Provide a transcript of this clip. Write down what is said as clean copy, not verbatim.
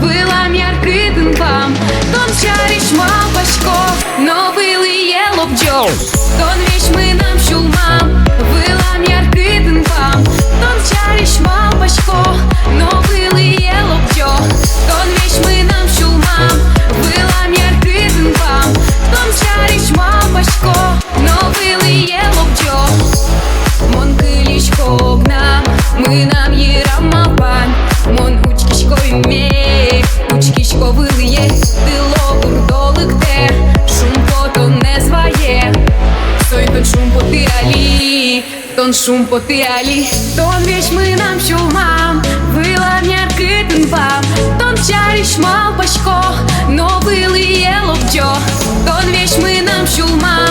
Вилам яркиден вам, тон чариш мал башко, но вили е лобджо. Тон вещь мы нам шулмам, вилам яркиден вам, тон чариш мал башко, но вили е лобджо. Тон вещь мы нам шулмам, вилам яркиден вам, тон чариш мал башко, но вили е лобджо. Мон кыличко огнам, мы нам ерамапан, мон учкишко юме, учкишко вилиє, тило бурдоликте, шумко то не зває, сой тон шумпо ти алі, тон шумпо ти алі, тон вещь мы нам шумам, вилам яркиден вам, тон чариш мал башко, но вилиє лобджо, тон вещь мы нам шумам.